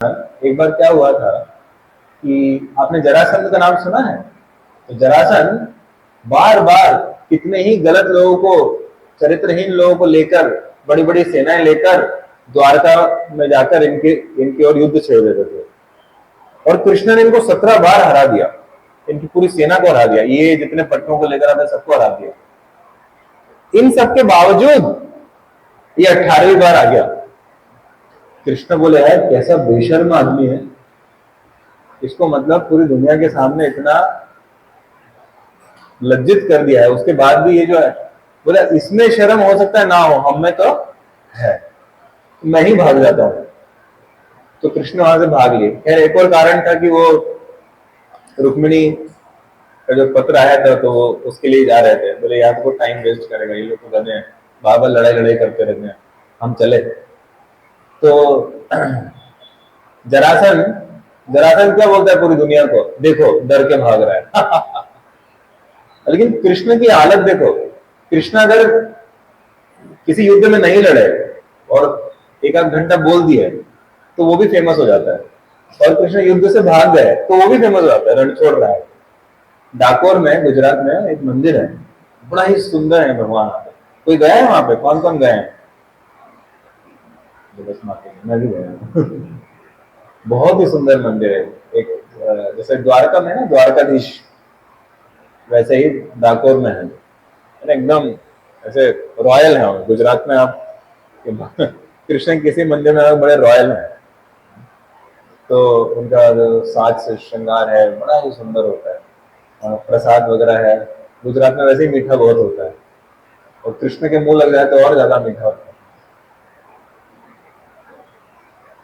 एक बार क्या हुआ था कि आपने जरासंध का नाम सुना है? तो जरासंध बार बार कितने ही गलत लोगों को, चरित्रहीन लोगों को लेकर, बड़ी बड़ी सेनाएं लेकर द्वारका में जाकर इनकी ओर युद्ध छेड़ देते थे। और कृष्ण ने इनको 17 बार हरा दिया, इनकी पूरी सेना को हरा दिया, ये जितने पट्टों को लेकर आते सबको हरा दिया। इन सब के बावजूद ये 18वीं बार आ गया। कृष्ण बोले, है कैसा बेशर्म आदमी है, इसको मतलब पूरी दुनिया के सामने इतना लज्जित कर दिया है, उसके बाद भी ये जो है, बोले इसमें शर्म हो सकता है ना हो, हम में तो है, मैं ही भाग जाता हूं। तो कृष्ण वहां से भाग लिए। खैर एक और कारण था कि वो रुक्मिणी का जो पत्र आया था तो वो उसके लिए जा रहे थे। बोले यार तो टाइम वेस्ट करेगा, ये लोग तो गधे हैं, बार बार लड़ाई लड़ाई करते रहते हैं, हम चले। तो जरासंध जरासंध क्या बोलता है पूरी दुनिया को, देखो डर के भाग रहा है। लेकिन कृष्ण की हालत देखो, कृष्ण अगर किसी युद्ध में नहीं लड़े और एक आध घंटा बोल दिए तो वो भी फेमस हो जाता है, और कृष्ण युद्ध से भाग गए तो वो भी फेमस हो जाता है, रण छोड़ रहा है। डाकोर में, गुजरात में एक मंदिर है, बड़ा ही सुंदर है भगवान। कोई गया है वहां पे? कौन कौन गए हैं? मैं भी गया हूँ। बहुत ही सुंदर मंदिर है। एक जैसे द्वारका में ना द्वारकाधीश, वैसे ही डाकोर में है, एकदम ऐसे रॉयल है। गुजरात में आप कृष्ण किसी मंदिर में बड़े रॉयल हैं, तो उनका जो साज से श्रृंगार है बड़ा ही सुंदर होता है, प्रसाद वगैरह है। गुजरात में वैसे ही मीठा बहुत होता है, और कृष्ण के मुंह लग जाए तो और ज्यादा मीठा होता है।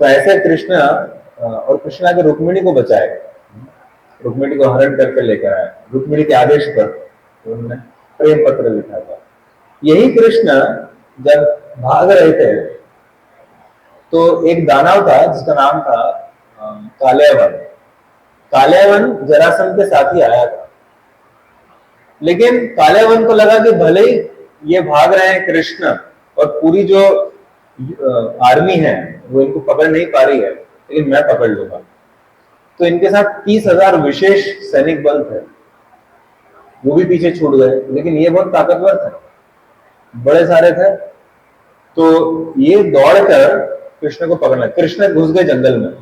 तो ऐसे कृष्ण, और कृष्ण आके रुक्मिणी को बचाए, रुक्मिणी को हरण करके लेकर आए, रुक्मिणी के आदेश पर उन्होंने प्रेम पत्र लिखा था। यही कृष्ण जब भाग रहे थे तो एक दानव था जिसका नाम था कालयवन। कालयवन जरासंध के साथ ही आया था, लेकिन कालयवन को लगा कि भले ही ये भाग रहे हैं कृष्ण और पूरी जो आर्मी है वो इनको पकड़ नहीं पा रही है, लेकिन मैं पकड़ लूंगा। तो इनके साथ 30,000 विशेष सैनिक बल थे, वो भी पीछे छूट गए, लेकिन ये बहुत ताकतवर थे, बड़े सारे थे। तो ये दौड़कर कृष्ण को पकड़ना, कृष्ण घुस गए जंगल में।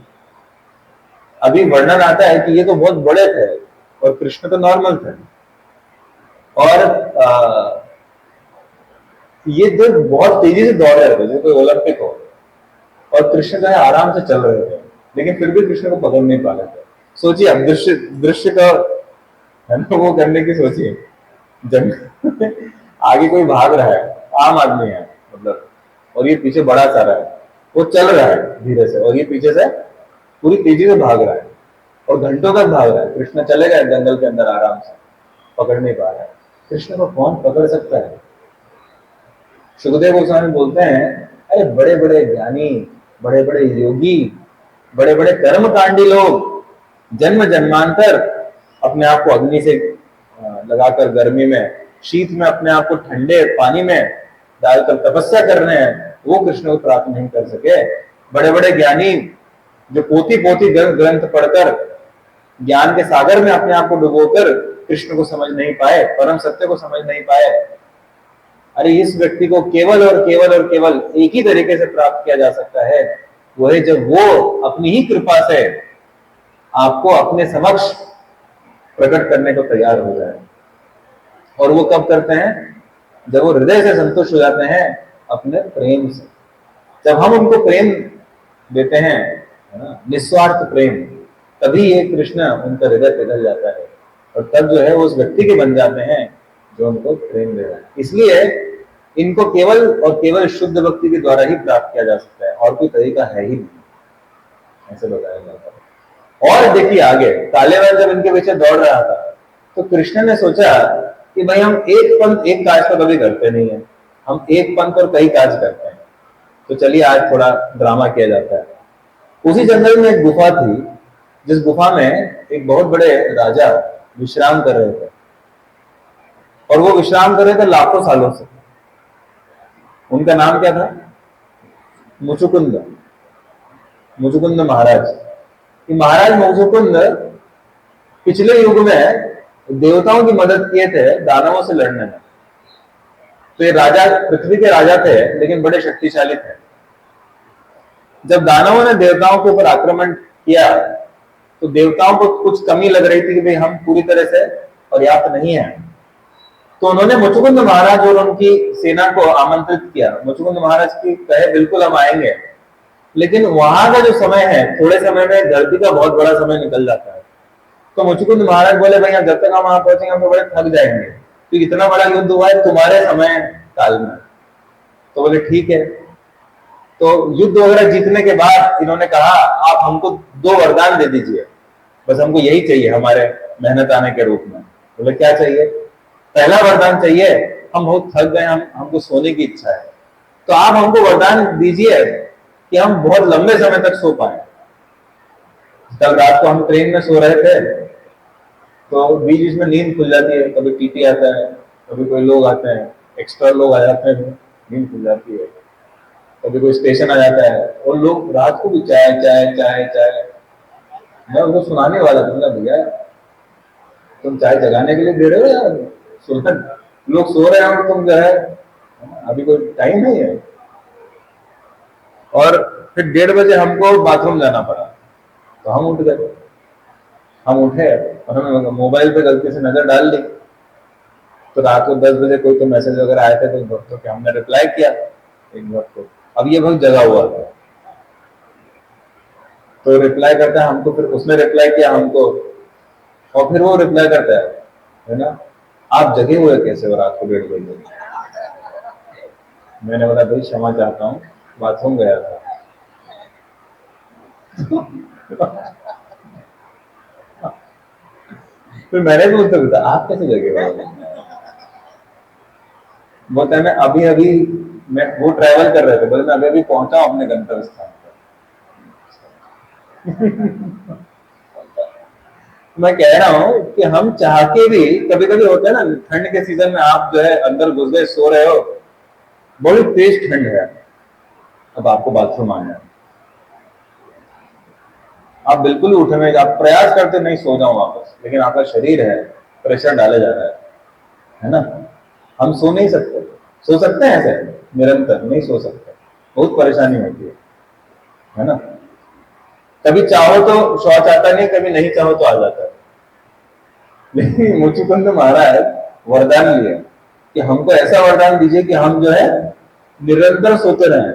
अभी वर्णन आता है कि ये तो बहुत बड़े थे और कृष्ण तो नॉर्मल थे, और ये दो बहुत तेजी से दौड़ रहे थे जैसे कोई ओलंपिक हो, और कृष्ण जो है आराम से चल रहे थे, लेकिन फिर भी कृष्ण को पकड़ नहीं पा रहे थे। सोचिए अब दृश्य दृश्य का है ना, वो करने की सोचिए, जंगल आगे कोई भाग रहा है, आम आदमी है मतलब, और ये पीछे बड़ा सारा है, वो चल रहा है धीरे से और ये पीछे से पूरी तेजी से भाग रहा है, और घंटों तक भाग रहा है। कृष्ण चले गए जंगल के अंदर आराम से, पकड़ नहीं पा रहा है। कृष्ण को कौन पकड़ सकता है? सुखदेव गोस्वामी बोलते हैं, अरे बड़े बड़े ज्ञानी, बड़े बड़े योगी, बड़े बड़े कर्मकांडी लोग जन्म जन्मांतर अपने आप को अग्नि से लगाकर, गर्मी में, शीत में अपने आप को ठंडे पानी में डालकर तपस्या कर रहे हैं, वो कृष्ण को प्राप्त नहीं कर सके। बड़े बड़े ज्ञानी जो पोथी पोथी ग्रंथ पढ़कर ज्ञान के सागर में अपने आप को डुबोकर कृष्ण को समझ नहीं पाए, परम सत्य को समझ नहीं पाए। अरे इस व्यक्ति को केवल और केवल और केवल एक ही तरीके से प्राप्त किया जा सकता है, वो है जब वो अपनी ही कृपा से आपको अपने समक्ष प्रकट करने को तैयार हो जाए। और वो कब करते हैं? जब वो हृदय से संतुष्ट हो जाते हैं अपने प्रेम से। जब हम उनको प्रेम देते हैं, निस्वार्थ प्रेम, तभी ये कृष्ण उनका हृदय पिघल जाता है, और तब जो है वो उस व्यक्ति के बन जाते हैं जो उनको प्रेम दे रहा है। इसलिए इनको केवल और केवल शुद्ध भक्ति के द्वारा ही प्राप्त किया जा सकता है, और कोई तरीका है ही नहीं, ऐसे बताया जाता है। और देखिए आगे, कालेवन जब इनके पीछे दौड़ रहा था तो कृष्ण ने सोचा कि भाई हम एक पंथ एक काज तो कभी करते नहीं है, हम एक पंथ और कई काज करते हैं, तो चलिए आज थोड़ा ड्रामा किया जाता है। उसी जंगल में एक गुफा थी, जिस गुफा में एक बहुत बड़े राजा विश्राम कर रहे थे, और वो विश्राम कर रहे थे लाखों सालों से। उनका नाम क्या था? मुचुकुंद। मुचुकुंद महाराज, कि महाराज मुचुकुंद पिछले युग में देवताओं की मदद किए थे दानवों से लड़ने में। तो ये राजा पृथ्वी के राजा थे लेकिन बड़े शक्तिशाली थे। जब दानवों ने देवताओं के ऊपर आक्रमण किया तो देवताओं को कुछ कमी लग रही थी कि भाई हम पूरी तरह से पर्याप्त नहीं है। तो उन्होंने मुचुकुंद महाराज और उनकी सेना को आमंत्रित किया। मुचुकुंद महाराज की कहे बिल्कुल हम आएंगे, लेकिन वहां का जो समय है थोड़े समय में धरती का बहुत बड़ा समय निकल जाता है। तो मुचुकुंद महाराज बोले भैया जब तक हम वहां पहुंचेंगे हम तो बड़े थक जाएंगे, तो इतना बड़ा युद्ध हुआ है तुम्हारे समय काल में। तो बोले ठीक है। तो युद्ध वगैरह जीतने के बाद इन्होंने कहा आप हमको 2 वरदान दे दीजिए, बस हमको यही चाहिए हमारे मेहनत आने के रूप में। बोले क्या चाहिए? पहला वरदान चाहिए, हम बहुत थक गए, हमको सोने की इच्छा है, तो आप हमको वरदान दीजिए कि हम बहुत लंबे समय तक सो पाए। कल रात को हम ट्रेन में सो रहे थे तो बीच बीच में नींद खुल जाती है, कभी टीटी आता है, कभी कोई लोग आते हैं, एक्स्ट्रा लोग आ जाते हैं, नींद खुल जाती है, कभी कोई स्टेशन आ जाता है और लोग रात को भी चाय चाय चाय चाय। मैं उनको सुनाने वाला था भैया तुम चाय जगाने के लिए दे रहे हो यार, सुन लोग सो रहे हैं और तुम जो है अभी कोई टाइम नहीं है। और फिर 1:30 बजे हमको बाथरूम जाना पड़ा, तो हम उठ गए। हम उठे और हमने मोबाइल पे गलती से नजर डाल ली, तो रात को 10 बजे कोई तो मैसेज वगैरह आए थे तो दोस्तों के हमने रिप्लाई किया एक दोस्त को। अब ये बहुत जगा हुआ था तो रिप्लाई करता है हमको, फिर उसने रिप्लाई किया हमको और फिर वो रिप्लाई करता है ना, आप जगे हुए कैसे हो रात को 1:30 बजे? मैंने बोला भाई क्षमा चाहता हूँ, बाथरूम गया था। फिर मैंने भी उससे पूछा आप कैसे जगे हुए? बोलता है मैं अभी अभी मैं वो ट्रैवल कर रहे थे, बोले मैं अभी अभी पहुंचा हूं अपने गंतव्य स्थान पर। मैं कह रहा हूं कि हम चाह के भी कभी कभी होता है ना, ठंड के सीजन में आप जो है अंदर घुस गए, सो रहे हो, बड़ी तेज ठंड है, अब आपको बाथरूम आना है, आप बिल्कुल उठने का आप प्रयास करते नहीं सो जाओ वापस, लेकिन आपका शरीर है प्रेशर डाला जा रहा है ना। हम सो नहीं सकते, सो सकते हैं ऐसे निरंतर नहीं सो सकते, बहुत परेशानी होती है ना। कभी चाहो तो शौच आता नहीं, कभी नहीं चाहो तो आ जाता है। लेकिन मुचुकुंद महाराज वरदान लिए कि हमको ऐसा वरदान दीजिए कि हम जो है निरंतर सोते रहें,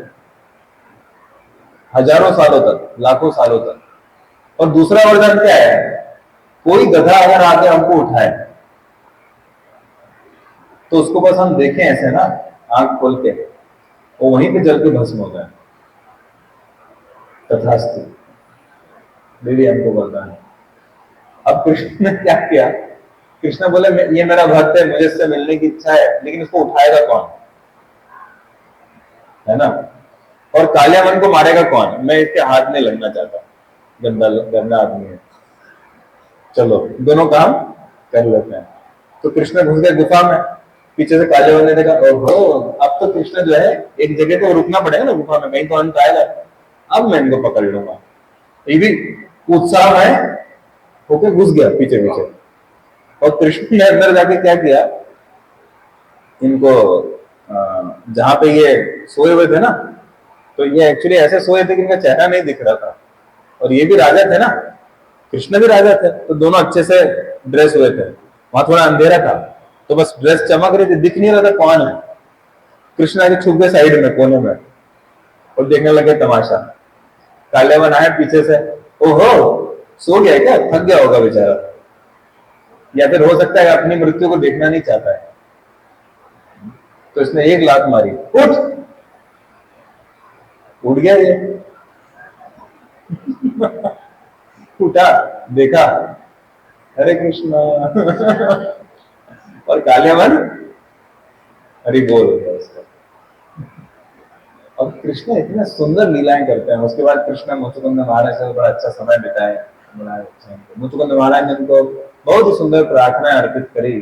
हजारों सालों तक, लाखों सालों तक। और दूसरा वरदान क्या है, कोई गधा अगर आके हमको उठाए तो उसको बस हम देखें ऐसे ना आंख खोल के, वो वहीं पे जल के भस्म हो जाए। तथास्तु, देवी हमको वरदान। अब कृष्ण ने क्या किया, कृष्ण बोले ये मेरा भक्त है, मुझे इससे मिलने की इच्छा है, लेकिन इसको उठाएगा कौन, है ना। और काले मन को मारेगा कौन, मैं इसके हाथ में लगना चाहता, गंदा गंदा आदमी है, चलो दोनों काम कर लेते हैं। तो कृष्ण घुस गए गुफा में, पीछे से काले मन ने देखा ओहो अब तो कृष्ण जो है एक जगह तो रुकना पड़ेगा ना गुफा में, कहीं तो अंत आएगा, अब मैं इनको पकड़ लूंगा। ये भी उत्साह में होके घुस गया पीछे पीछे। और कृष्ण ने अंदर जाके क्या किया, इनको जहां पे ये सोए हुए थे ना, तो ये एक्चुअली ऐसे सोए थे कि इनका चेहरा नहीं दिख रहा था, और ये भी राजा थे ना, कृष्ण भी राजा थे, तो दोनों अच्छे से ड्रेस हुए थे। वहां थोड़ा अंधेरा था तो बस ड्रेस चमक रही थी, दिख नहीं रहा था कौन है। कृष्ण आगे छुप गए साइड में कोने में और देखने लगे तमाशा। काले मन आए पीछे से, ओहो सो गया क्या, थक गया होगा बेचारा, या फिर हो सकता है अपनी मृत्यु को देखना नहीं चाहता है। तो इसने एक लात मारी, उठ गया ये। उठा, देखा, हरे कृष्णा। और काले मन हरि बोल होता है उसका। और कृष्ण इतने सुंदर लीलाएं करते हैं। उसके बाद कृष्ण मुचुकुंद महाराज से बड़ा अच्छा समय बिताए, बड़ा अच्छा। मुचुकुंद महाराज ने उनको बहुत ही सुंदर प्रार्थना अर्पित करी।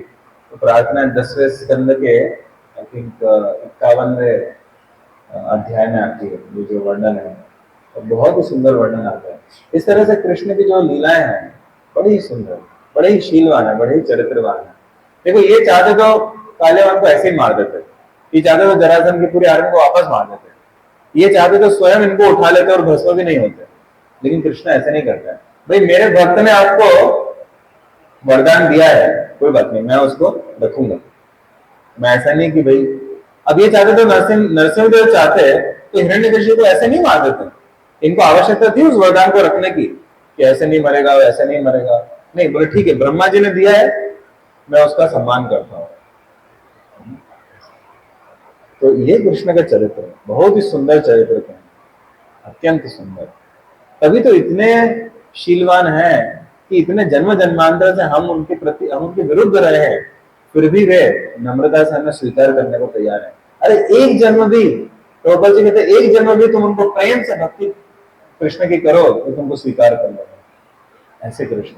तो प्रार्थना 10वें स्कंद के आई थिंक 51वें अध्याय में आती है, जो वर्णन है। और बहुत ही सुंदर वर्णन आता है। इस तरह से कृष्ण की जो लीलाएं हैं बड़ी ही सुंदर, बड़े ही शीलवान है, बड़े ही चरित्रवान है। देखो ये चाहते तो कालेवान को ऐसे ही मार देते, ये चाहते तो जरासंध की पूरी आर्मी को वापस मार देते, ये चाहते तो स्वयं इनको उठा लेते और भस्म भी नहीं होते, लेकिन कृष्ण ऐसे नहीं करता है। भाई मेरे भक्त ने आपको वरदान दिया है, कोई बात नहीं, मैं उसको रखूंगा। मैं ऐसा नहीं कि भाई, अब ये चाहते तो नरसिंहदेव चाहते तो हिरण्यकशिपु को ऐसे नहीं मार देते। इनको आवश्यकता थी उस वरदान को रखने की कि ऐसे नहीं मरेगा, वैसे नहीं मरेगा। नहीं, बोले ठीक है, ब्रह्मा जी ने दिया है, मैं उसका सम्मान करता हूं। तो ये कृष्ण का चरित्र है, बहुत ही सुंदर चरित्र है, अत्यंत सुंदर। तभी तो इतने शीलवान है कि इतने जन्म जन्मांतर से हम उनके प्रति, हम उनके विरुद्ध रहे हैं, फिर भी वे नम्रता से हमें स्वीकार करने को तैयार है। अरे एक जन्म भी, प्रभुपाद जी कहते एक जन्म भी तुम उनको प्रेम से भक्ति कृष्ण की करो तो तुमको स्वीकार कर लेंगे। ऐसे कृष्ण